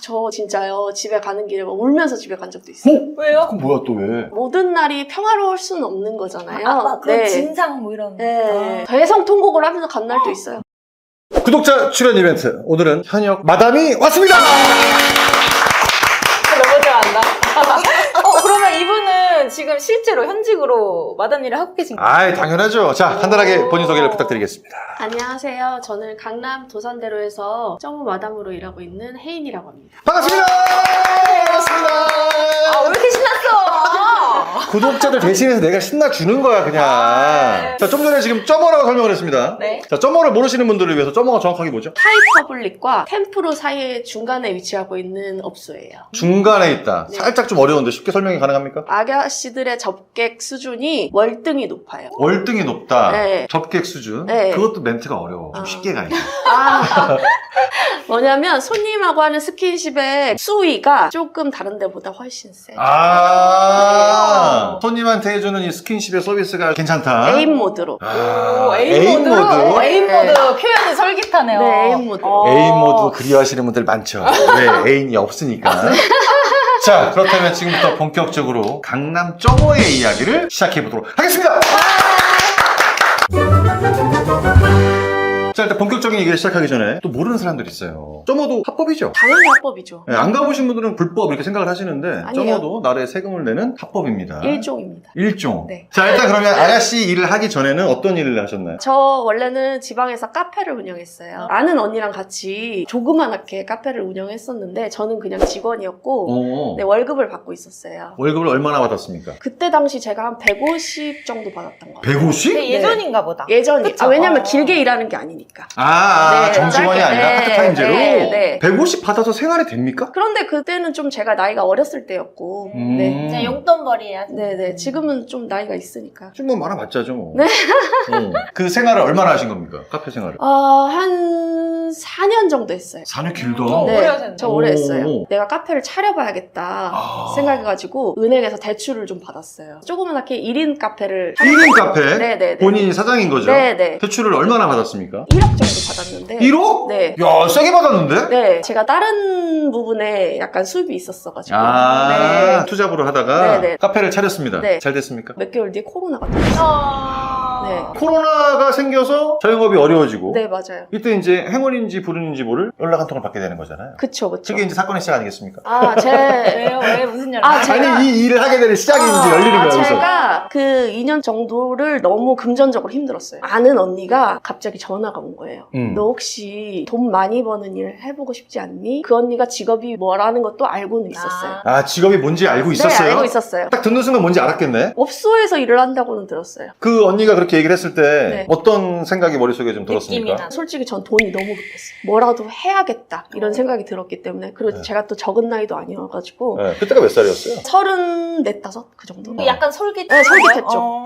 저 진짜요. 집에 가는 길에 막 울면서 집에 간 적도 있어요. 왜요? 그럼 뭐야 또 왜? 모든 날이 평화로울 수는 없는 거잖아요. 그런 진상 뭐 이런. 네. 대성통곡을 하면서 간 날도 있어요. 구독자 출연 이벤트. 오늘은 현역 마담이 왔습니다. 너무 좋아한다. 그러면 이분은 지금 실제로 현직으로 마담 일을 하고 계신 거예요? 아이, 당연하죠. 자, 간단하게 본인 소개를 부탁드리겠습니다. 안녕하세요. 저는 강남 도산대로에서 점무 마담으로 일하고 있는 혜인이라고 합니다. 반갑습니다. 반갑습니다. 왜 이렇게 신났어? 구독자들 대신해서 내가 신나주는 거야, 그냥. 네. 자, 좀 전에 지금 점머라고 설명을 했습니다. 네. 자, 점머를 모르시는 분들을 위해서 점머가 정확하게 뭐죠? 하이퍼블릭과 템프로 사이의 중간에 위치하고 있는 업소예요. 중간에 있다. 네. 살짝 좀 어려운데 쉽게 설명이 가능합니까? 아가씨들의 접객 수준이 월등히 높아요. 월등히 높다. 네. 접객 수준. 네. 그것도 멘트가 어려워. 좀 쉽게 가야 돼. 뭐냐면 손님하고 하는 스킨십의 수위가 조금 다른 데보다 훨씬 세요. 손님한테 해주는 이 스킨십의 서비스가 괜찮다. 에임 모드로. 에임 모드? 에임 네. 모드 표현이 솔깃하네요. 네, 에임 모드. 애인 모드 그리워하시는 분들 많죠. 왜? 애인이 없으니까. 자, 그렇다면 지금부터 본격적으로 강남 점머의 이야기를 시작해보도록 하겠습니다. 자, 일단 본격적인 얘기를 시작하기 전에 또 모르는 사람들이 있어요. 점머도 합법이죠? 당연히 합법이죠. 네, 안 가보신 분들은 불법 이렇게 생각을 하시는데 아니에요. 점머도 나라에 세금을 내는 합법입니다. 일종입니다. 일종. 네. 자, 일단 그러면 아가씨 일을 하기 전에는 어떤 일을 하셨나요? 저 원래는 지방에서 카페를 운영했어요. 아는 언니랑 같이 조그맣게 카페를 운영했었는데 저는 그냥 직원이었고 네, 월급을 받고 있었어요. 월급을 얼마나 받았습니까? 그때 당시 제가 한 150 정도 받았던 것 같아요. 150? 근데 예전인가 보다. 예전이. 그쵸? 왜냐면 길게 일하는 게 아니니까. 네, 정직원이 짧게. 아니라 네, 파트타임제로 네, 네. 150 받아서 생활이 됩니까? 그런데 그때는 좀 제가 나이가 어렸을 때였고 네. 그냥 용돈벌이 해야지. 네네. 지금은 좀 나이가 있으니까. 좀 많아봤자죠. 뭐. 네. 그 생활을 얼마나 하신 겁니까? 카페 생활을. 한 4년 정도 했어요. 4년 길다. 오래 하셨네. 저 오래 오. 했어요. 내가 카페를 차려봐야겠다 생각해가지고 은행에서 대출을 좀 받았어요. 조그맣게 1인 카페를 1인 카페? 네네. 본인이 사장인 거죠? 네네. 대출을 얼마나 받았습니까? 1억 정도 받았는데 1억? 네. 야, 세게 받았는데? 네. 제가 다른 부분에 약간 수입이 있었어가지고 아, 네. 투잡으로 하다가 네네. 카페를 차렸습니다. 네. 잘 됐습니까? 몇 개월 뒤에 코로나가 터졌어요. 네. 코로나가 생겨서 자영업이 어려워지고 네, 맞아요. 이때 이제 행운인지 불운인지 모를 연락 한 통을 받게 되는 거잖아요. 그쵸, 그쵸. 그게 이제 사건의 시작 아니겠습니까? 왜요? 왜 무슨 연락? 아니, 이 일을 하게 되는 시작이 이제 열리는 거예요. 여기서. 제가 그 2년 정도를 너무 금전적으로 힘들었어요. 아는 언니가 갑자기 전화가 온 거예요. 너 혹시 돈 많이 버는 일 해보고 싶지 않니? 그 언니가 직업이 뭐라는 것도 알고는 있었어요. 아, 직업이 뭔지 알고 있었어요? 네, 알고 있었어요. 딱 듣는 순간 뭔지 알았겠네? 업소에서 일을 한다고는 들었어요. 그 언니가 그렇게 얘기를 했을 때 네. 어떤 생각이 머릿속에 좀 들었습니까? 느낌이나. 솔직히 전 돈이 너무 급했어요. 뭐라도 해야겠다 이런 생각이 들었기 때문에 그리고 네. 제가 또 적은 나이도 아니어가지고 네, 그때가 몇 살이었어요? 34, 5? 그 정도? 약간 솔깃. 네, 솔깃했죠.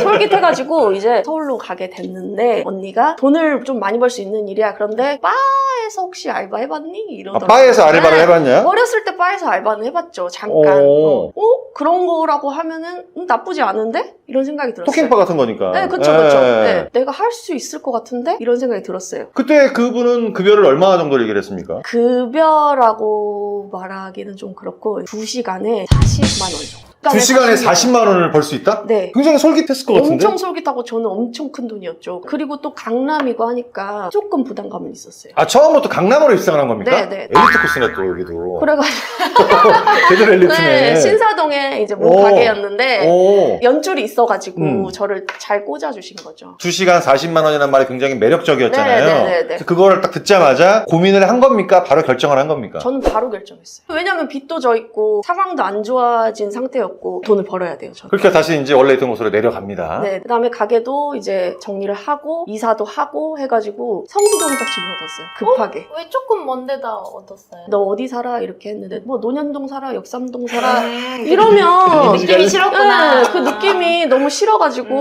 솔깃해가지고 이제 서울로 가게 됐는데 언니가 돈을 좀 많이 벌 수 있는 일이야. 그런데 바에서 혹시 알바 해봤니? 아, 이러더라고요. 바에서 알바를 네. 해봤냐? 어렸을 때 바에서 알바는 해봤죠. 잠깐. 오. 그런 거라고 하면은 나쁘지 않은데? 이런 생각이 들었어요. 토킹바 같은 거니까. 네, 그쵸. 네, 내가 할 수 있을 것 같은데? 이런 생각이 들었어요. 그때 그분은 급여를 얼마 정도 얘기를 했습니까? 급여라고 말하기는 좀 그렇고 2시간에 40만 원 정도. 2시간에 40만 원을 벌 수 있다? 네. 굉장히 솔깃했을 것 같은데? 엄청 솔깃하고 저는 엄청 큰 돈이었죠. 그리고 또 강남이고 하니까 조금 부담감은 있었어요. 아, 처음부터 강남으로 입성을 한 겁니까? 네, 네. 엘리트 코스네, 또, 여기도. 그래가지고 제대로 엘리트네. 네, 신사동에 이제 오. 가게였는데 오. 연줄이 있어가지고 저를 잘 꽂아주신 거죠. 2시간 40만 원이라는 말이 굉장히 매력적이었잖아요. 네. 그래서 그거를 딱 듣자마자 고민을 한 겁니까? 바로 결정을 한 겁니까? 저는 바로 결정했어요. 왜냐면 빚도 져 있고 상황도 안 좋아진 상태였고 돈을 벌어야 돼요. 저는. 그렇게 다시 이제 원래 있던 곳으로 내려갑니다. 네, 그다음에 가게도 이제 정리를 하고 이사도 하고 해가지고 성수동까지 얻었어요. 급하게. 왜 조금 먼데다 얻었어요? 너 어디 살아? 이렇게 했는데 뭐 논현동 살아? 역삼동 살아? 이러면 느낌이 싫었구나. 네, 그 느낌이 너무 싫어가지고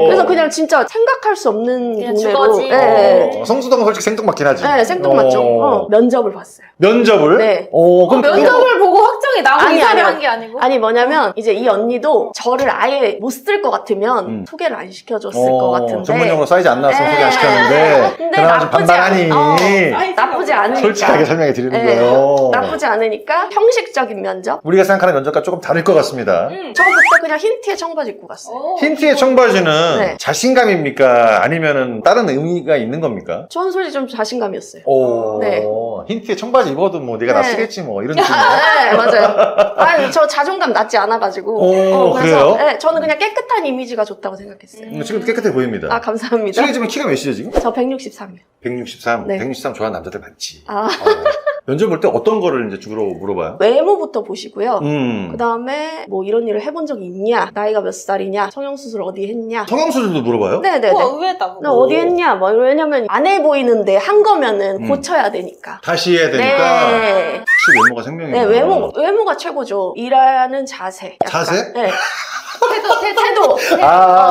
그래서 그냥 진짜 생각할 수 없는 그냥 동네로. 주거지. 네. 성수동은 솔직히 생뚱맞긴 하지. 네, 생뚱맞죠. 면접을 봤어요. 면접을? 네. 그럼 면접을 보고 확정이 나고 아니, 이사를 아니, 한 게 아니고? 아니 뭐냐면 이제 이 언니도 저를 아예 못 쓸 것 같으면 소개를 안 시켜줬을 것 같은데 전문용어로 사이즈 안 나와서 네. 소개 안 시켰는데 근데 그나마 좀 나쁘지 반반하니 나쁘지 않으니까 솔직하게 설명해 드리는 네. 거예요. 나쁘지 않으니까 형식적인 면접. 우리가 생각하는 면접과 조금 다를 것 같습니다. 저 그때 그냥 흰 티에 청바지 입고 갔어요. 오. 흰티의 청바지는 네. 자신감입니까? 아니면은 다른 의미가 있는 겁니까? 저는 솔직히 좀 자신감이었어요. 오, 네. 흰티에 청바지 입어도 뭐 네가 나 네. 쓰겠지 뭐 이런 느낌. 네, 맞아요. 아니, 저 자존감 낮지 않아가지고. 오, 그래서 그래요? 네, 저는 그냥 깨끗한 이미지가 좋다고 생각했어요. 지금 깨끗해 보입니다. 아, 감사합니다. 실례지만 키가 몇이죠 지금? 저 163이요. 163. 네. 163 좋아하는 남자들 많지. 아, 면접 볼 때 어떤 거를 이제 주로 물어봐요? 외모부터 보시고요. 음. 그 다음에 뭐 이런 일을 해본 적이 있냐, 나이가 몇 살이냐, 성형수술 어디 했냐. 성형수술도 물어봐요? 네네네. 우와, 의외다. 그거. 나 어디 했냐, 뭐 왜냐면 안 해 보이는데 한 거면은 고쳐야 되니까. 다시 해야 되니까. 네. 혹시 외모가 생명이에요? 네, 외모가 최고죠. 일하는 자세. 약간. 자세? 네. 태도.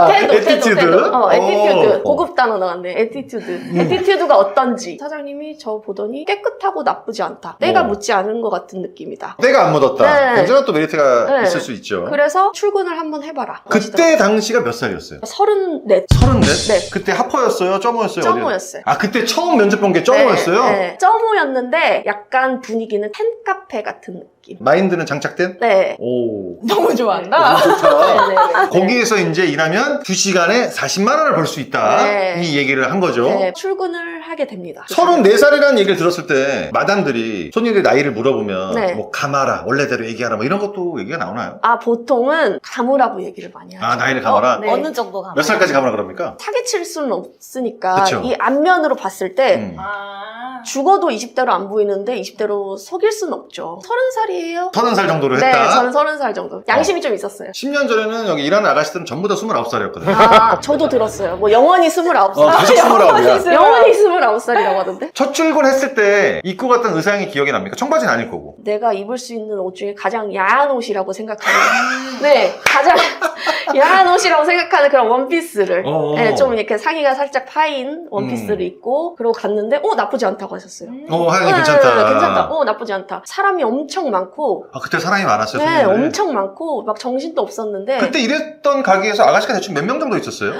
에티튜드? 에티튜드. 오. 고급 단어 나왔네. 에티튜드. 에티튜드가 어떤지. 사장님이 저 보더니 깨끗하고 나쁘지 않다. 때가 묻지 않은 것 같은 느낌이다. 때가 안 묻었다. 네. 굉장한 또 메리트가 네. 있을 수 있죠. 그래서 출근을 한번 해봐라. 그때 당시가 몇 살이었어요? 34. 34? 네. 그때 하퍼였어요? 점호였어요? 점호였어요. 아, 그때 처음 면접 본 게 점호였어요? 네. 점호였는데 약간 분위기는 팬카페 같은 느낌. 마인드는 장착된? 네. 오. 너무 좋아한다. 너무 좋다. 네. 거기에서 이제 일하면 2시간에 40만 원을 벌 수 있다. 네. 이 얘기를 한 거죠. 네, 출근을 하게 됩니다. 34살이라는 얘기를 들었을 때 마담들이 손님들 나이를 물어보면 네. 뭐 감아라, 원래대로 얘기하라 뭐 이런 것도 얘기가 나오나요? 아, 보통은 감으라고 얘기를 많이 하죠. 아, 나이를 감아라? 네. 어느 정도 가? 몇 살까지 감아라 그럽니까? 사기칠 수는 없으니까 그쵸. 이 앞면으로 봤을 때 아. 죽어도 20대로 안 보이는데 20대로 속일 수는 없죠. 30살이에요? 30살 정도로 네, 했다? 저는 30살 정도. 양심이 좀 있었어요. 10년 전에는 여기 일하는 아가씨들은 전부 다 29살이었거든요. 아, 저도 들었어요. 뭐 영원히 29살. 계속 29이야. 영원히 29살이라고 하던데? 첫 출근했을 때 입고 갔던 의상이 기억이 납니까? 청바지는 아닐 거고. 내가 입을 수 있는 옷 중에 가장 야한 옷이라고 생각하는 네, 가장 야한 옷이라고 생각하는 그런 원피스를 네, 좀 이렇게 상의가 살짝 파인 원피스를 입고 그러고 갔는데 나쁘지 않다고 하셨어요. 하얀 게 괜찮다. 괜찮다. 나쁘지 않다. 사람이 엄청 많고 아, 그때 사람이 많았어요, 네, 손님들. 엄청 많고 막 정신도 없었는데 그때 일했던 가게에서 아가씨가 대충 몇 명 정도 있었어요?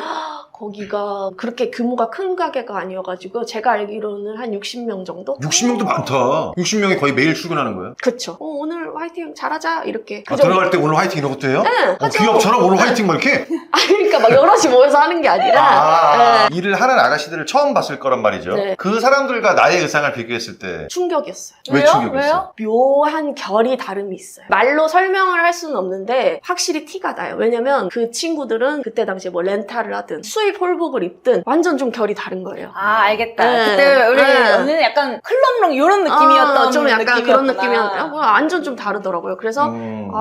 거기가 그렇게 규모가 큰 가게가 아니어가지고 제가 알기로는 한 60명 정도? 60명도 많다. 60명이 거의 매일 출근하는 거예요? 그쵸. 오늘 화이팅 잘하자 이렇게. 아, 들어갈 때 오늘 화이팅 이런 것도 해요? 네, 하죠. 기업처럼 오늘 화이팅 막 이렇게? 그러니까 막 여럿이 모여서 하는 게 아니라 네. 일을 하는 아가씨들을 처음 봤을 거란 말이죠. 네. 그 사람들과 나의 의상을 비교했을 때 충격이었어요. 왜 왜요? 충격이었어요? 묘한 결이 다름이 있어요. 말로 설명을 할 수는 없는데 확실히 티가 나요. 왜냐면 그 친구들은 그때 당시에 뭐 렌탈을 하든 수입 홀복을 입든 완전 좀 결이 다른 거예요. 아, 알겠다. 네. 그때 우리 네. 언니는 약간 클럽룩 이런 느낌이었던 좀 약간 느낌이었구나. 그런 느낌이었는데 완전 좀 다르더라고요. 그래서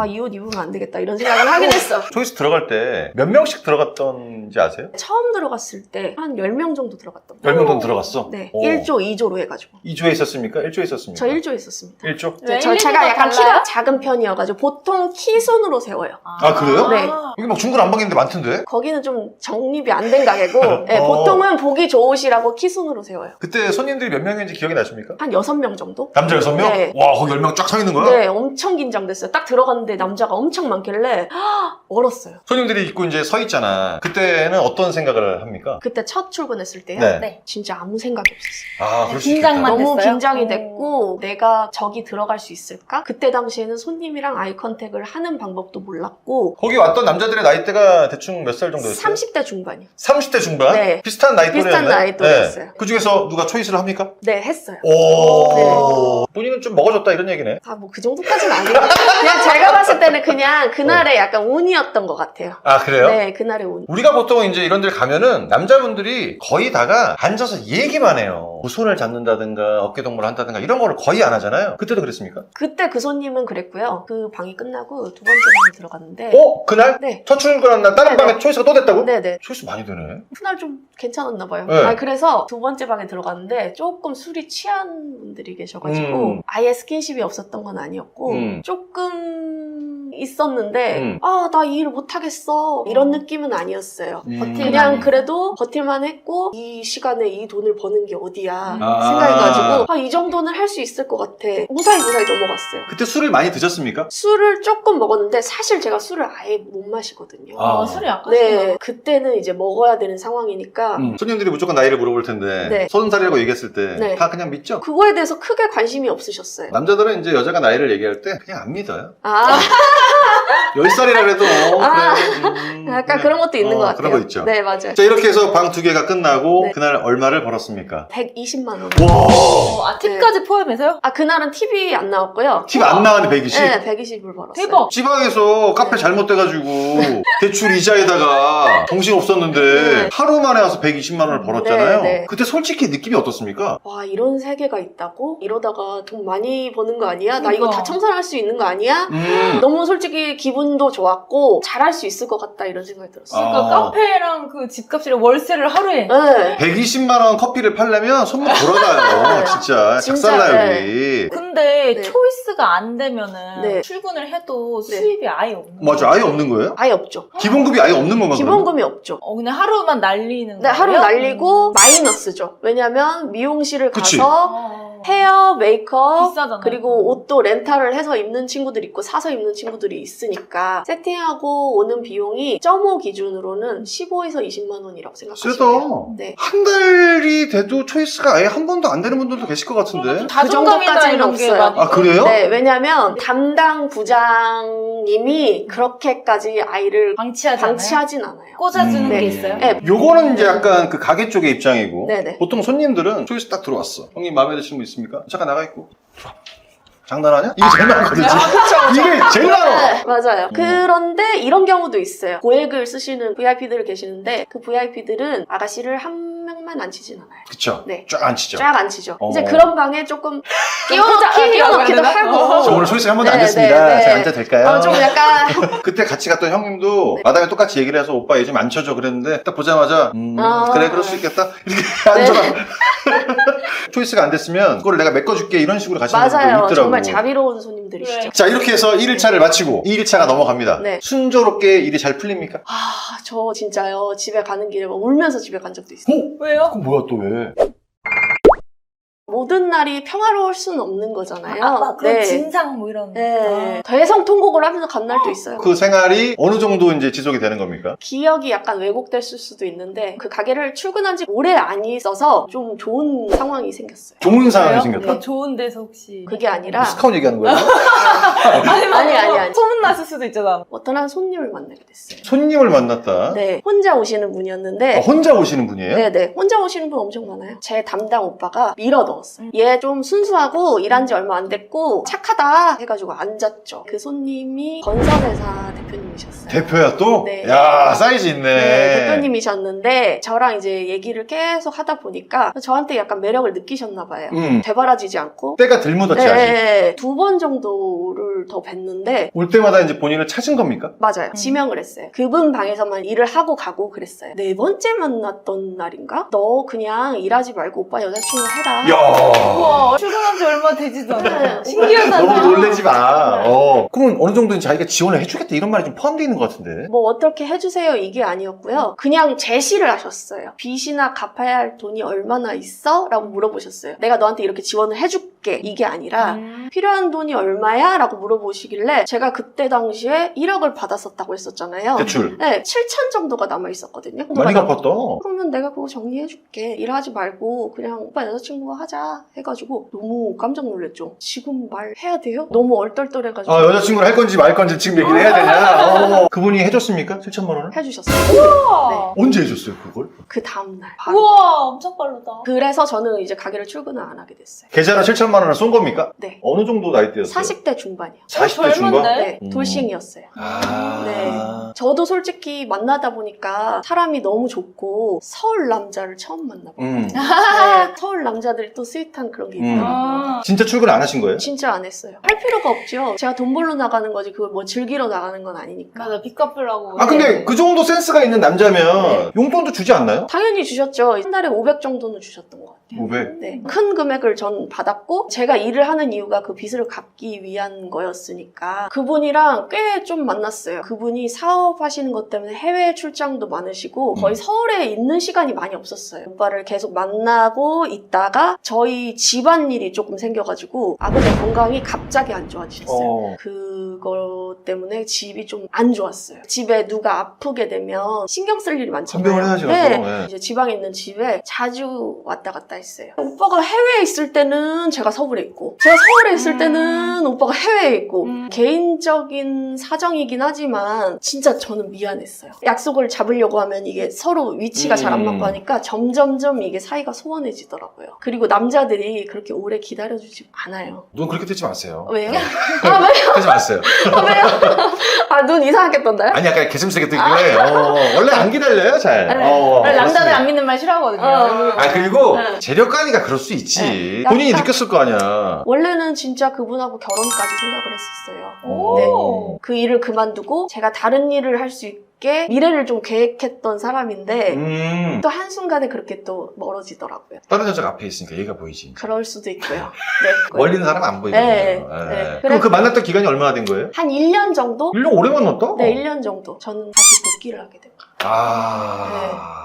이 옷 입으면 안 되겠다 이런 생각을 하긴 했어. 초이스 들어갈 때 몇 명씩 들어갔던지 아세요? 처음 들어갔을 때 한 10명 정도 들어갔던 10명 정도 들어갔어? 네. 오. 1조, 2조로 해가지고. 2조에 있었습니까? 1조에 있었습니까? 저 1조에 있었습니다. 1조? 왜? 제가 약간 달라요? 키가 작은 편이어가지고 보통 키순으로 세워요. 아, 그래요? 네. 이게 막 중구 난방인데 많던데? 거기는 좀 정립이 안 된 가게고 네, 보통은 보기 좋으시라고 키순으로 세워요. 그때 손님들이 몇 명인지 기억이 나십니까? 한 6명 정도? 남자 6명? 네. 와, 거기 10명 쫙 서 있는 거야? 네, 엄청 긴장됐어요. 딱 들어갔는데 남자가 엄청 많길래 얼었어요. 손님들이 입고 이제 서 있잖아. 그때는 어떤 생각을 합니까? 그때 첫 출근했을 때요. 네. 네. 진짜 아무 생각이 없었어요. 아, 그럴 수 긴장만 있겠다. 너무 됐어요? 긴장이 됐고 내가 저기 들어갈 수 있을까? 그때 당시에는 손님이랑 아이 컨택을 하는 방법도 몰랐고 거기 왔던 남자들의 나이대가 대충 몇 살 정도였어요? 30대 중반이요. 30대 중반? 네. 비슷한 나이 또래였나요? 비슷한 나이 또래였어요. 그 중에서 누가 초이스를 합니까? 네, 했어요. 오. 본인은 좀 먹어줬다 이런 얘기네. 아, 뭐 그 정도까지는 아니에요. 그냥 제가 봤을 때는 그냥 그날의 약간 운이었던 것 같아요. 아, 그래요? 네, 그날의 운. 우리가 보통 이제 이런 데 가면은 남자분들이 거의 다가 앉아서 얘기만 해요. 뭐 손을 잡는다든가 어깨동무를 한다든가 이런 거를 거의 안 하잖아요. 그때도 그랬습니까? 그때 그 손님은 그랬고요. 그 방이 끝나고 두 번째 방에 들어갔는데 그날? 네. 첫 출근한 날 다른 네, 방에 네. 초이스가 또 됐다고? 네네. 초이스 많이 되네. 그날 좀 괜찮았나 봐요. 네. 그래서 두 번째 방에 들어갔는데 조금 술이 취한 분들이 계셔가지고 아예 스킨십이 없었던 건 아니었고 조금 있었는데 나 이 일 못하겠어 이런 느낌은 아니었어요. 음. 그냥 그래도 버틸만 했고 이 시간에 이 돈을 버는 게 어디야 아. 생각해가지고 이 정도는 할 수 있을 것 같아. 무사히 넘어갔어요. 그때 술을 많이 드셨습니까? 술을 조금 먹었는데 사실 제가 술을 아예 못 마시거든요. 술이 약간 네, 그때는 이제 먹어야 되는 상황이니까 손님들이 무조건 나이를 물어볼 텐데 네. 30살이라고 얘기했을 때 네. 다 그냥 믿죠? 그거에 대해서 크게 관심이 없으셨어요. 남자들은 이제 여자가 나이를 얘기할 때 그냥 안 믿어요. 아, 10살이라 그래도 아. 그래. 약간 그런 것도 있는 것 같아요. 그런 거 있죠. 네, 맞아요. 자, 이렇게 해서 방 2개가 끝나고 네. 그날 얼마를 벌었습니까? 120만 원. 와! 팁까지 포함해서요? 그날은 TV 안 나왔고요. 팁 안 나왔는데 120? 네, 120을 벌었어요. 대박. 지방에서 카페 네. 잘못돼가지고 대출 이자에다가 정신 없었는데 네. 하루 만에 와서 120만 원을 벌었잖아요. 네, 네. 그때 솔직히 느낌이 어떻습니까? 와, 이런 세계가 있다고? 이러다가 돈 많이 버는 거 아니야? 나 이거 그러니까. 다 청산할 수 있는 거 아니야? 너무 솔직히 기분도 좋았고 잘할 수 있을 것 같다 이런 생각이 들었어요. 그러니까 카페랑 그 집값이랑 월세를 하루에. 네. 120만 원 커피를 팔려면 손목 돌아가요. 네. 진짜 진짜, 작살나요, 네. 여기. 근데 네. 초이스가 안 되면은 네. 출근을 해도 네. 수입이 아예 없는 맞아, 아예 없는 거예요? 아예 없죠. 기본급이 아예 없는 건가? 그러면? 기본금이 없죠. 그냥 하루만 날리는 네, 거예요? 하루 날리고 마이너스죠. 왜냐면 미용실을 그치. 가서 헤어, 메이크업, 비싸잖아요. 그리고 옷도 렌탈을 해서 입는 친구들이 있고 사서 입는 친구들이 있으니까 세팅하고 오는 비용이 점호 기준으로는 15에서 20만 원이라고 생각하시면 돼요. 그래도 네. 한 달이 돼도 초이스가 아예 한 번도 안 되는 분들도 계실 것 같은데. 자존감이나 정도까지는 이런 게 없어요. 많이. 아, 그래요? 네, 왜냐면 담당 부장님이 그렇게까지 아이를 방치하지 않아요? 방치하진 않아요. 꽂아주는 네. 게 있어요? 네. 요거는 이제 약간 그 가게 쪽의 입장이고 네네. 보통 손님들은 초이스 딱 들어왔어. 형님 마음에 드시는 분 있습니까? 잠깐 나가 있고. 장난하냐? 이게 제일 많거든요. 이게 제일 많아. 네, 맞아요. 그런데 이런 경우도 있어요. 고액을 쓰시는 VIP들 계시는데 그 VIP들은 아가씨를 한 명만 안 치진 않아요. 그쵸? 네. 쫙 안 치죠. 쫙 안 치죠. 어. 이제 그런 방에 조금 끼워넣기라고 끼워넣기도 해야 되나? 하고. 저 오늘 초이스 한 번도 안 네, 됐습니다. 네, 네. 제가 앉아도 될까요? 좀 약간 그때 같이 갔던 형님도 네. 마담에 똑같이 얘기를 해서 오빠 요즘 안 쳐줘 그랬는데 딱 보자마자 그래 그럴 수 있겠다 이렇게 앉아라. 초이스가 안 됐으면 그걸 내가 메꿔줄게 이런 식으로 가시는 분도 맞아요. 있더라고. 정말 자비로운 손님들이시죠. 그래. 자 이렇게 해서 1일차를 마치고 2일차가 넘어갑니다. 네. 순조롭게 일이 잘 풀립니까? 저 진짜요. 집에 가는 길에 막 울면서 집에 간 적도 있어요. 왜요? 그럼 뭐야 또 왜? 모든 날이 평화로울 수는 없는 거잖아요. 막 그런 진상 뭐 이런. 네. 대성통곡을 하면서 간 날도 있어요. 그 생활이 어느 정도 이제 지속이 되는 겁니까? 기억이 약간 왜곡됐을 수도 있는데 그 가게를 출근한 지 오래 안 있어서 좀 좋은 상황이 생겼어요. 좋은 상황이 왜요? 생겼다? 더 좋은 데서 혹시. 그게 아니라 디스카운트 얘기하는 거예요? 아니. 소문났을 수도 있잖아. 어떤 한 손님을 만나게 됐어요. 손님을 만났다? 네, 혼자 오시는 분이었는데 혼자 오시는 분이에요? 네네, 혼자 오시는 분 엄청 많아요. 제 담당 오빠가 밀어 넣었어요. 얘 좀 순수하고 일한 지 얼마 안 됐고 착하다 해가지고 앉았죠. 그 손님이 건설회사 대표님이셨어요. 대표야 또? 네. 야 사이즈 있네. 네, 대표님이셨는데 저랑 이제 얘기를 계속 하다 보니까 저한테 약간 매력을 느끼셨나 봐요. 되바라지지 않고 때가 들 묻었지 아직. 네, 2번 정도를 더 뵀는데 올 때마다 이제 본인을 찾은 겁니까? 맞아요. 지명을 했어요. 그분 방에서만 일을 하고 가고 그랬어요. 4번째 만났던 날인가? 너 그냥 일하지 말고 오빠 여자친구 해라. 야 우와, 출근한 지 얼마 되지도 않아요. 네. 신기하다. 너무 놀래지 마. 그러면 어느 정도 자기가 지원을 해주겠다 이런 말이 좀 포함되어 있는 것 같은데. 뭐 어떻게 해주세요 이게 아니었고요. 그냥 제시를 하셨어요. 빚이나 갚아야 할 돈이 얼마나 있어? 라고 물어보셨어요. 내가 너한테 이렇게 지원을 해줄게 이게 아니라 필요한 돈이 얼마야? 라고 물어보시길래 제가 그때 당시에 1억을 받았었다고 했었잖아요. 대출. 네, 7천 정도가 남아있었거든요. 많이 갚았다. 그러면 내가 그거 정리해줄게. 일하지 말고 그냥 오빠 여자친구가 하자 해가지고 너무 깜짝 놀랐죠. 지금 말해야 돼요? 너무 얼떨떨해가지고 아 여자친구를 할 건지 말 건지 지금 얘기를 해야 되냐? 그분이 해줬습니까? 7천만 원을? 해주셨어요. 우와. 언제 해줬어요 그걸? 그 다음날 바로. 우와, 엄청 빠르다. 그래서 저는 이제 가게를 출근을 안 하게 됐어요. 계좌로 7천만 원을 쏜 겁니까? 네. 어느 정도 나이대였어요? 40대 중반이요. 40대 중반? 네, 음. 돌싱이었어요. 아. 네. 저도 솔직히 만나다 보니까 사람이 너무 좋고 서울 남자를 처음 만나봐요. 네, 서울 남자들이 또 스윗한 그런 게 있더라고요. 아. 진짜 출근 안 하신 거예요? 진짜 안 했어요. 할 필요가 없죠. 제가 돈 벌러 나가는 거지 그걸 뭐 즐기러 나가는 건 아니니까. 맞아, 빚 갚으려고. 아 근데 네. 그 정도 센스가 있는 남자면 용돈도 주지 않나요? 당연히 주셨죠. 한 달에 500 정도는 주셨던 것 같아요. 500? 네. 큰 금액을 전 받았고 제가 일을 하는 이유가 그 빚을 갚기 위한 거였으니까 그분이랑 꽤 좀 만났어요. 그분이 사업하시는 것 때문에 해외 출장도 많으시고 거의 서울에 있는 시간이 많이 없었어요. 오빠를 계속 만나고 있다가 저희 집안일이 조금 생겨가지고 아버지 건강이 갑자기 안 좋아지셨어요. 그거 때문에 집이 좀 안 좋았어요. 집에 누가 아프게 되면 신경 쓸 일이 많잖아요. 간병을 해야지. 네. 네. 이제 지방에 있는 집에 자주 왔다 갔다 했어요. 오빠가 해외에 있을 때는 제가 서울에 있고 제가 서울에 있을 때는 오빠가 해외에 있고 개인적인 사정이긴 하지만 진짜 저는 미안했어요. 약속을 잡으려고 하면 이게 서로 위치가 잘 안 맞고 하니까 점점점 이게 사이가 소원해지더라고요. 그리고 남자들이 그렇게 오래 기다려주지 않아요. 눈 그렇게 뜨지 마세요. 왜요? 아 왜요? 뜨지 마세요. 아 왜요? 아 눈 이상하게 떴나요? 아니 약간 개슴새게 뜨길래 원래 안 기다려요 잘. 원래 남자들 그렇습니다. 안 믿는 말 싫어하거든요. 그리고 네. 재력가니까 그럴 수 있지. 네. 본인이 약간- 느꼈을 거 아니야. 원래는 진짜 그분하고 결혼까지 생각을 했었어요. 오. 그 일을 그만두고 제가 다른 일을 할 수 있게 미래를 좀 계획했던 사람인데 또 한순간에 그렇게 또 멀어지더라고요. 다른 여자가 앞에 있으니까 얘가 보이지. 그럴 수도 있고요. 네. 멀리 있는 사람 안 보이거든요. 네, 네. 네. 그럼 그 만났던 기간이 얼마나 된 거예요? 한 1년 정도? 1년 오래 만났다? 네, 1년 정도. 저는 다시 복귀를 하게 됩니다.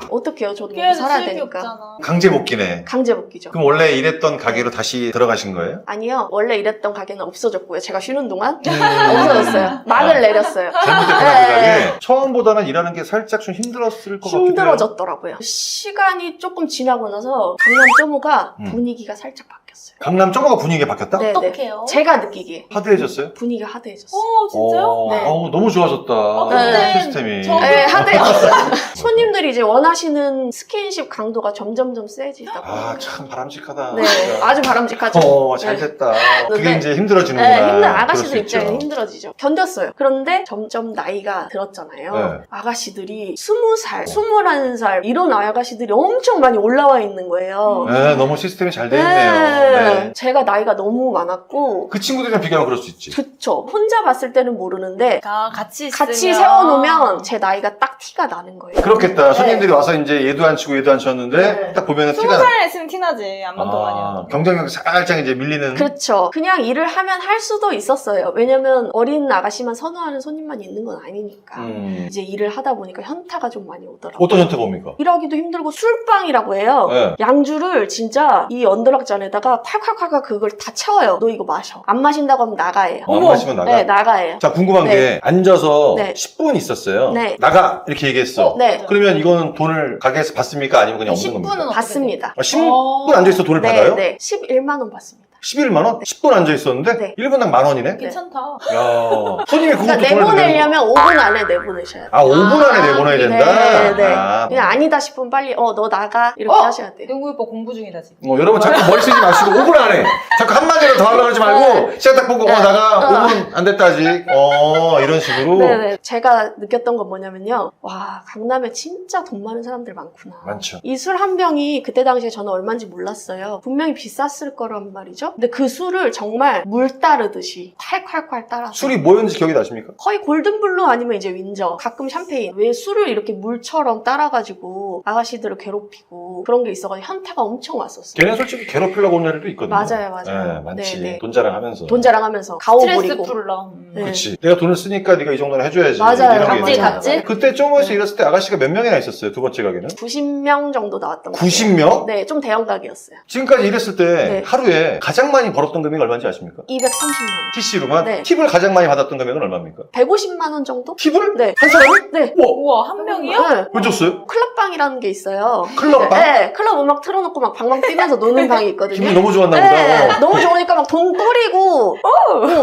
어떡해요? 저도 먹고 살아야 되니까. 없잖아. 강제 복귀네. 강제 복귀죠. 그럼 원래 일했던 가게로 다시 들어가신 거예요? 아니요. 원래 일했던 가게는 없어졌고요. 제가 쉬는 동안 없어졌어요. 막을 내렸어요. 잘못됐구나 그 가게. 처음보다는 일하는 게 살짝 좀 힘들었을 것 같기도 해요. 힘들어졌더라고요. 시간이 조금 지나고 나서 강남 쪼모가 분위기가 살짝 바뀌었어요. 강남 쪼모가 분위기가 바뀌었다? 네, 어떡해요? 제가 느끼기에 하드해졌어요? 분위기가 하드해졌어요. 진짜요? 네. 너무 좋아졌다. 근데 시스템이. 네, 하드해졌어요. 손님들이 이제 원하시는 스킨십 강도가 점점점 세지다. 참 바람직하다. 네, 아주 바람직하죠. 잘 네. 됐다. 그게 네. 이제 힘들어지는구나. 네, 아가씨들 그럴 수 입장에 있죠. 힘들어지죠. 견뎠어요. 그런데 점점 나이가 들었잖아요. 네. 아가씨들이 20살, 21살 이런 아가씨들이 엄청 많이 올라와 있는 거예요. 네, 너무 시스템이 잘 돼 있네요. 네. 제가 나이가 너무 많았고 그 친구들이랑 비교하면 그럴 수 있지. 그쵸. 혼자 봤을 때는 모르는데 같이 같이 있으면. 세워놓으면 제 나이가 딱 티가 나는 거예요. 그렇겠다. 손님들이 와서 이제 얘도 안 치고 얘도 안 쳤는데 네. 딱 보면은 티가 20살 했으면 티나지. 안만 동안이야. 경쟁력 살짝 이제 밀리는. 그렇죠. 그냥 일을 하면 할 수도 있었어요. 왜냐면 어린 아가씨만 선호하는 손님만 있는 건 아니니까. 이제 일을 하다 보니까 현타가 좀 많이 오더라고요. 어떤 현태가 옵니까? 일하기도 힘들고 술빵이라고 해요. 네. 양주를 진짜 이 언더락잔에다가 콸콸콸콸 그걸 다 채워요. 너 이거 마셔. 안 마신다고 하면 나가예요. 안 마시면 나가? 네, 나가예요. 자, 궁금한 네. 게 앉아서 네. 10분 있었어요. 네. 나가 이렇게 얘기했어. 네. 그러면 이거는 돈을 가게에서 받습니까? 아니면 그냥 없는 겁니까? 10분은 받습니다. 10분 앉아있어 돈을 네, 받아요? 네. 11만 원 받습니다. 11만 원? 10분 앉아있었는데 네. 1분당 10,000원이네? 괜찮다. 야, 손님이 그것도 그러니까 돈을 내보내려면 5분 안에 내보내셔야 돼요. 5분 안에 내보내야 된다? 네, 네. 아, 그냥 아니다 싶으면 빨리 너 나가 이렇게 하셔야 돼요. 영구 오빠 공부 중이다 지금. 여러분 자꾸 머리 쓰지 마시고 5분 안에 자꾸 한마디로 더 하려고 하지 말고 시간 딱 보고 나가 5분 안 됐다 아직 이런 식으로 네네. 제가 느꼈던 건 뭐냐면요. 와, 강남에 진짜 돈 많은 사람들 많구나. 많죠. 이 술 한 병이 그때 당시에 저는 얼마인지 몰랐어요. 분명히 비쌌을 거란 말이죠. 근데 그 술을 정말 물 따르듯이 콸콸콸 따라서 술이 뭐였는지 기억이 나십니까? 거의 골든블루 아니면 이제 윈저, 가끔 샴페인. 왜 술을 이렇게 물처럼 따라가지고 아가씨들을 괴롭히고 그런 게 있어가지고 현타가 엄청 왔었어요. 걔는 솔직히 괴롭히려고 온 애들도 있거든요. 맞아요. 네, 많지. 네, 네. 돈 자랑하면서. 돈 자랑하면서 가오 스트레스 부리고. 풀러. 네. 그렇지. 내가 돈을 쓰니까 네가 이 정도는 해줘야지. 맞아요. 이런 게 갑질, 있잖아요. 갑질? 그때 쪼모에서 네. 일했을 때 아가씨가 몇 명이나 있었어요? 두 번째 가게는? 90명 정도 나왔던 것 같아요. 90명? 네, 좀 대형 가게였어요. 지금까지 일했을 때 네. 하루에 가장 많이 벌었던 금액이 얼마인지 아십니까? 230만 원. TC로만? 네. 팁을 가장 많이 받았던 금액은 얼마입니까? 150만 원 정도? 팁을? 네. 한 사람이? 네. 우와, 한 명이요? 네. 왜 줬어요? 클럽방이라는 게 있어요. 클럽방? 네, 클럽 음악 틀어놓고 막 방방 뛰면서 노는 방이 있거든요. 기분이 너무 좋았나 보다. 네, 너무 좋으니까 막 돈 뿌리고,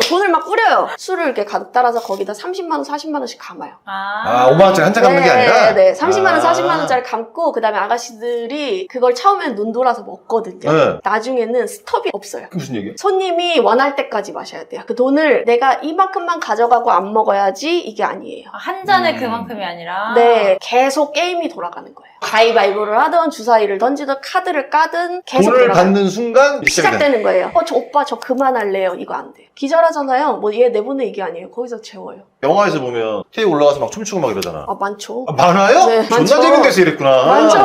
돈을 막 뿌려요. 술을 이렇게 가득 따라서 거기다 30만 원, 40만 원씩 감아요. 5만 원짜리 한 잔 감는 게 아니라? 네, 30만 원, 아. 40만 원짜리 감고, 그 다음에 아가씨들이 그걸 처음엔 눈 돌아서 먹거든요. 네. 나중에는 스톱이 없어요. 그게 무슨 얘기야? 손님이 원할 때까지 마셔야 돼요. 그 돈을 내가 이만큼만 가져가고 안 먹어야지 이게 아니에요. 한 잔에 그만큼이 아니라. 네, 계속 게임이 돌아가는 거예요. 가위바위보를 하든 주사위를 던지든 카드를 까든 계속 돈을 들어가요. 받는 순간 시작되는 거예요. 저 오빠 저 그만할래요. 이거 안 돼요. 기절하잖아요. 뭐 얘 내보내 이게 아니에요. 거기서 재워요. 영화에서 보면 테이 올라가서 막 춤추고 막 이러잖아. 아 많죠. 아, 많아요? 네, 존나 많죠. 재밌는 데서 이랬구나. 많죠.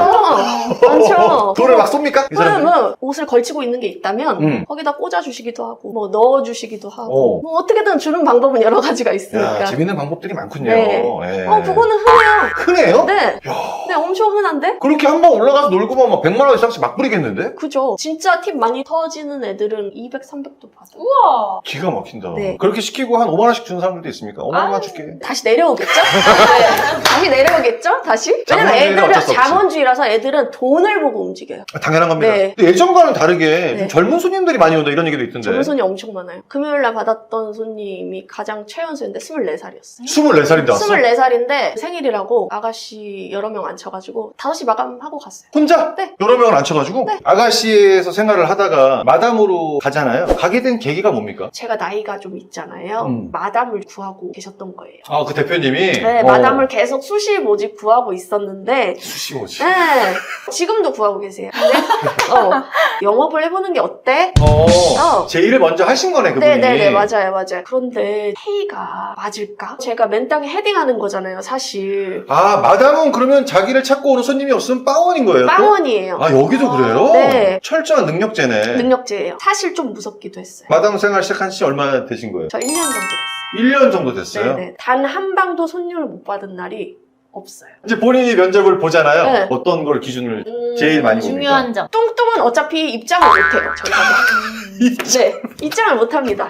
많죠. 돈을 막 쏩니까? 이 사람들? 그러면 옷을 걸치고 있는 게 있다면 거기다 꽂아주시기도 하고 뭐 넣어주시기도 하고 뭐 어떻게든 주는 방법은 여러 가지가 있으니까. 야, 재밌는 방법들이 많군요. 네. 예. 그거는 흔해요. 흔해요? 네. 야. 네, 엄청 흔한데? 그렇게 한 번 올라가서 놀고 보면 막 100만 원 이상씩 막 뿌리겠는데? 그죠. 진짜 팁 많이 터지는 애들은 200, 300도 받아. 우와. 기가 막힌다. 네. 그렇게 시키고 한 5만 원씩 주는 사람들도 있습니까? 5만 원만 줄게. 다시 내려오겠죠? 네. 다시 내려오겠죠? 다시? 왜냐면 자본주의는 애들은 어쩔 수 없지. 자본주의라서 애들은 돈을 보고 움직여요. 아, 당연한 겁니다. 네. 근데 예전과는 다르게 좀 네. 젊은 손님들이 많이 온다 이런 얘기도 있던데. 젊은 손이 엄청 많아요. 금요일날 받았던 손님이 가장 최연소인데 24살이었어요. 24살인데 왔어? 24살인데 생일이라고 아가씨 여러 명 앉혀가지고 5시 마감하고 갔어요. 혼자? 네. 여러 명을 앉혀가지고? 네. 아가씨에서 생활을 하다가 마담으로 가잖아요. 가게 된 계기가 뭡니까? 제가 나이가 좀 있잖아요. 마담을 구하고 계셨던 거예요. 아, 그 대표님이? 네, 마담을 계속 수시 모집 구하고 있었는데 수시 뭐지? 네, 지금도 구하고 계세요. 근데 영업을 해보는 게 어때? 제의를 먼저 하신 거네, 그분이. 네네네, 맞아요. 그런데 페이가 맞을까? 제가 맨땅에 헤딩하는 거잖아요, 사실. 아, 마담은 그러면 자기를 찾고 오는 손님이 없으면 빵원인 거예요? 또? 빵원이에요. 아, 여기도 그래요? 네. 철저한 능력제네. 능력제예요. 사실 좀 무섭기도 했어요. 마담 생활 시작한 지 얼마나 되신 거예요? 저 1년 정도 됐어요. 1년 정도 됐어요? 네네. 단 한 방도 손님을 못 받은 날이 없어요. 이제 본인이 면접을 보잖아요. 네. 어떤 걸 기준을 제일 많이 봅니까? 중요한 점. 뚱뚱은 어차피 입장을 못해요, 저희가. 네, 입장을 못합니다.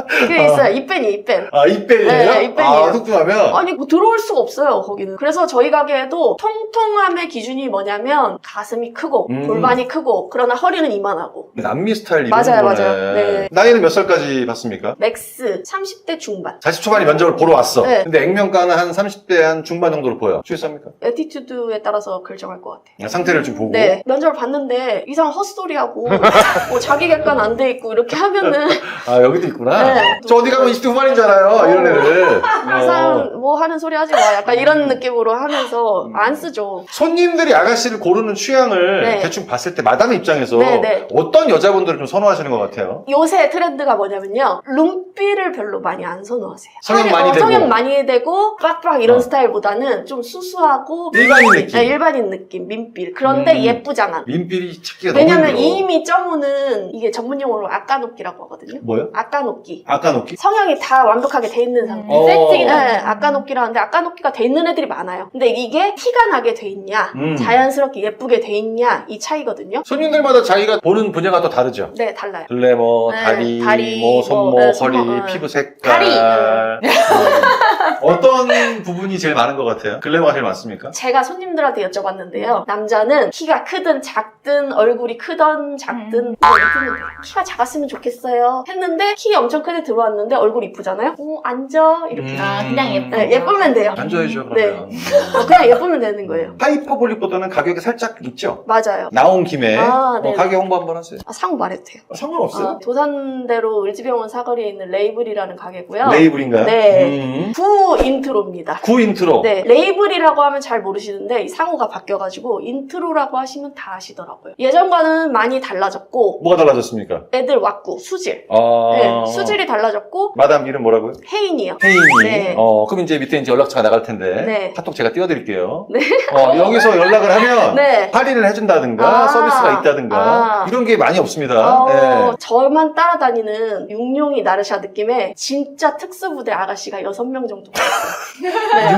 그게 있어요, 입밴이. 아, 입밴이에요? 네, 입밴이에요. 아, 뚱뚱하면? 아니, 뭐 들어올 수가 없어요, 거기는. 그래서 저희 가게에도 통통함의 기준이 뭐냐면 가슴이 크고 골반이 크고 그러나 허리는 이만하고. 남미 스타일 이런 맞아요, 거네. 맞아요. 네. 나이는 몇 살까지 봤습니까? 맥스 30대 중반. 40초반이 면접을 보러 왔어. 네. 근데 액면가는 한 30대 한 중반 정도로 보여. 추했습니까? 애티튜드에 따라서 결정할 것 같아요. 상태를 좀 보고. 네, 면접을 봤는데 이상한 헛소리하고 뭐 자기 객관 안 돼 있고 이렇게 하면은 아, 여기도 있구나. 네. 저 어디 가면 20대 후반인 줄 알아요. 이런 애들. 항상 뭐 하는 소리 하지 마. 약간 이런 느낌으로 하면서 안 쓰죠. 손님들이 아가씨를 고르는 취향을 네. 대충 봤을 때 마담의 입장에서 네. 어떤 여자분들을 좀 선호하시는 것 같아요? 요새 트렌드가 뭐냐면요. 롱삐를 별로 많이 안 선호하세요. 성형 많이 되고. 성형 많이 되고 빡빡 이런 스타일보다는 좀 수수하고 일반인 느낌. 네, 일반인 느낌. 민삐. 그런데 예쁘잖아. 민필이 찾기가 너무 왜냐면 힘들어. 이미 점우는 이게 전문 용어로 아까놓기라고 하거든요. 뭐요? 아까놓기. 아까놓기? 성형이 다 완벽하게 돼 있는 상태. 세팅이 네, 다 아까놓기라는데 아까놓기가 돼 있는 애들이 많아요. 근데 이게 티가 나게 돼 있냐, 자연스럽게 예쁘게 돼 있냐 이 차이거든요. 손님들마다 자기가 보는 분야가 또 다르죠. 네, 달라요. 글래머, 네, 다리, 뭐 손목, 네, 허리, 손목, 피부 색깔. 다리. 어떤 부분이 제일 많은 것 같아요? 글래머가 제일 많습니까? 제가 손님들한테 여쭤봤는데요. 남자는 키가 크든 작든 얼굴이 크든 작든 뭐 이쁘면 돼요. 키가 작았으면 좋겠어요. 했는데 키 엄청 크게 들어왔는데 얼굴 이쁘잖아요. 앉아 이렇게. 그냥 예뻐. 네, 예쁘면 돼요. 앉아야죠, 네. 그러면. 그냥 예쁘면 되는 거예요. 하이퍼볼릭보다는 가격이 살짝 있죠? 맞아요. 나온 김에 아, 뭐 네. 가격 홍보 한번 하세요. 상호 말해도 돼요. 상관없어요. 도산대로 을지병원 사거리에 있는 레이블이라는 가게고요. 레이블인가요? 네. 구 인트로입니다. 구 인트로. 네, 레이블이라고 하면 잘 모르시는데 이 상호가 바뀌어가지고 인트로라고 하시면 다 아시더라고요. 예전과는 많이 달라졌고 뭐가 달라졌습니까? 애들 왁구, 수질. 아... 네, 수질이 달라졌고 마담 이름 뭐라고요? 혜인이요. 혜인이. 네. 그럼 이제 밑에 이제 연락처가 나갈 텐데. 네. 카톡 제가 띄워드릴게요. 네. 여기서 연락을 하면 네. 할인을 해준다든가 아. 서비스가 있다든가 아. 이런 게 많이 없습니다. 네. 저만 따라다니는 육룡이 나르샤 느낌의 진짜 특수부대 아가씨가 6명 정도 있어요.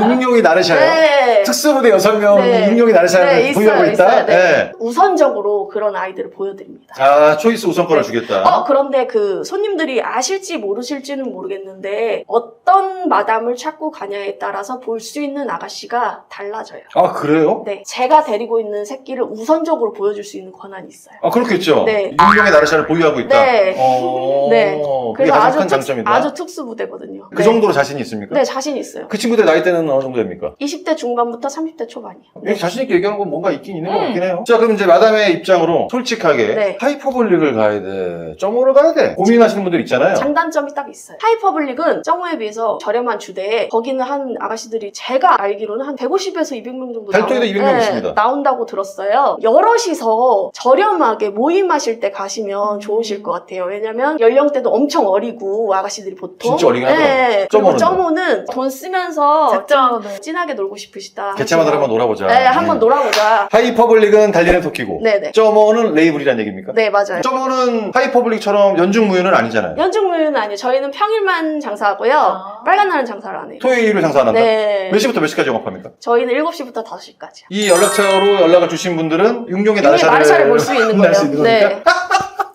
육룡이 나르샤요. 네. 특수부대 6명 네. 육룡이 나르샤를 네, 보유하고 있어요, 있다. 있어요. 네. 네. 우선적으로 그런 아이들을 보여드립니다. 아, 초이스 우선권을 네. 주겠다. 그런데 그 손님들이 아실지 모르실지는 모르겠는데 어떤 마담을 찾고 가냐에 따라서 볼 수 있는 아가씨가 달라져요. 아, 그래요? 네, 제가 데리고 있는 새끼를 우선적으로 보여줄 수 있는 권한이 있어요. 아, 그렇겠죠. 네. 육룡의 나르샤를 보유하고 있다. 네. 네. 그게 그래서 가장 큰 장점이다. 아주 특수부대거든요. 그 정도로 자신이 있습니까? 네, 자신 있어요. 그 친구들 나이대는 어느 정도 됩니까? 20대 중반부터 30대 초반이요. 이렇게 자신있게 얘기하는 건 뭔가 있긴 있는 것 같긴 해요. 자, 그럼 이제 마담의 입장으로 솔직하게 네. 하이퍼블릭을 가야 돼, 점호를 가야 돼, 고민하시는 분들 있잖아요. 장단점이 딱 있어요. 하이퍼블릭은 정오에 비해서 저렴한 주대에 거기는 한 아가씨들이 제가 알기로는 한 150에서 200명 정도 별도에도 200명 있습니다. 나온다고 들었어요. 여럿이서 저렴하게 모임하실 때 가시면 좋으실 것 같아요. 왜냐면 연령대도 엄청 어리고 아가씨들이 보통 진짜 어리긴 하더라고요. 네. 그리고 점오는 점오는 돈 쓰면서 작정하거든. 진하게 놀고 싶으시다. 개체마다 한번 놀아보자. 네, 한번 놀아보자. 하이퍼블릭은 달리는 토끼고 네네. 점호는 레이블이란 얘기입니까? 네, 맞아요. 점호는 하이퍼블릭처럼 연중무휴는 아니잖아요. 연중무휴는 아니에요. 저희는 평일만 장사하고요. 빨간 날은 장사를 안 해요. 토요일을 장사 안 한다? 네. 몇 시부터 몇 시까지 영업합니까? 저희는 7시부터 5시까지요. 이 연락처로 연락을 주신 분들은 육룡의 나르샤를 나르샤를 볼 수 있는 만날 수 거예요. 있는 네. 거니까.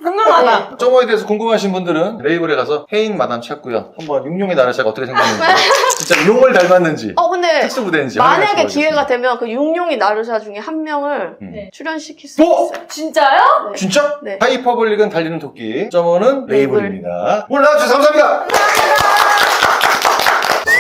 궁금하다. 점호에 대해서 궁금하신 분들은 레이블에 가서 혜인 마담 찾고요. 한번 육룡의 나르샤가 어떻게 생겼는지, 진짜 용을 닮았는지, 근데 특수 부대인지 만약에 확인할 수가 기회가 있겠습니다. 되면 그 육룡이 나르샤 중에 한 명을 음. 출연시킬 수 뭐? 있어요. 진짜요? 네. 진짜? 네. 하이퍼블릭은 달리는 토끼, 점호는 레이블. 레이블입니다. 오늘 나와주셔서 감사합니다.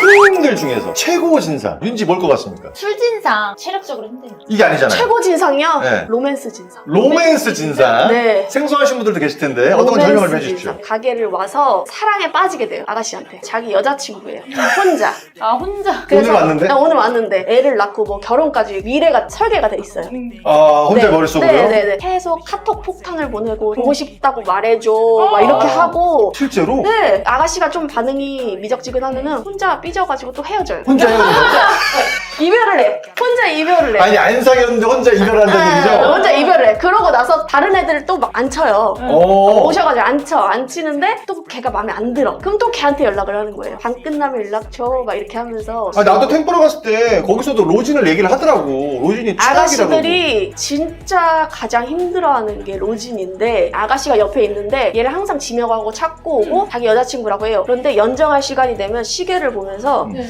손님들 중에서 최고 진상 왠지 뭘 것 같습니까? 술진상 체력적으로 힘들죠. 이게 아니잖아요. 최고 진상이요? 네. 로맨스 진상. 로맨스 진상. 네. 생소하신 분들도 계실 텐데 어떤 건 설명을 좀 로맨스 해주십시오. 진상. 가게를 와서 사랑에 빠지게 돼요. 아가씨한테. 자기 여자친구예요. 혼자. 아, 혼자. 오늘 왔는데? 네, 오늘 왔는데 애를 낳고 뭐 결혼까지 미래가 설계가 돼 있어요. 아, 혼자 네. 머릿속으로요? 네네네. 계속 카톡 폭탄을 보내고 보고 싶다고 말해줘 막 이렇게 아. 하고 실제로? 네 아가씨가 좀 반응이 미적지근하면은 혼자 삐져가지고 또 헤어져요. 혼자 헤어진 이별을 해. 혼자 이별을 해. 아니, 안 사귀었는데 혼자 이별한다는 네, 얘기죠? 혼자 이별을 해. 그러고 나서 다른 애들을 또 막 안 쳐요. 오. 오셔가지고 안 쳐. 안 치는데 또 걔가 마음에 안 들어. 그럼 또 걔한테 연락을 하는 거예요. 방 끝나면 연락 줘. 막 이렇게 하면서. 아, 나도 템포로 갔을 때 거기서도 로진을 얘기를 하더라고. 로진이 최악이라고. 아가씨들이 진짜 가장 힘들어하는 게 로진인데 아가씨가 옆에 있는데 얘를 항상 지명하고 찾고 오고 자기 여자친구라고 해요. 그런데 연장할 시간이 되면 시계를 보면서 네.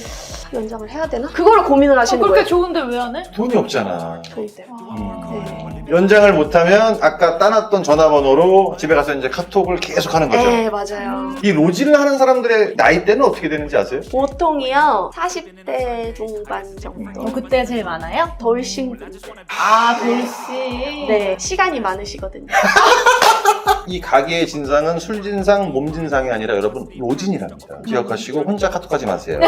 연장을 해야 되나? 그거를 고민을 하시는 그렇게 거예요. 좋은데 왜 안 해? 돈이 없잖아. 저희 때. 네. 연장을 못하면 아까 따놨던 전화번호로 집에 가서 이제 카톡을 계속 하는 거죠. 네, 맞아요. 이 로진을 하는 사람들의 나이대는 어떻게 되는지 아세요? 보통이요 40대 중반 정도. 그때 제일 많아요? 돌싱 분들. 아, 돌씨. 네, 시간이 많으시거든요. 이 가게의 진상은 술 진상, 몸 진상이 아니라 여러분 로진이랍니다. 기억하시고 혼자 카톡하지 마세요.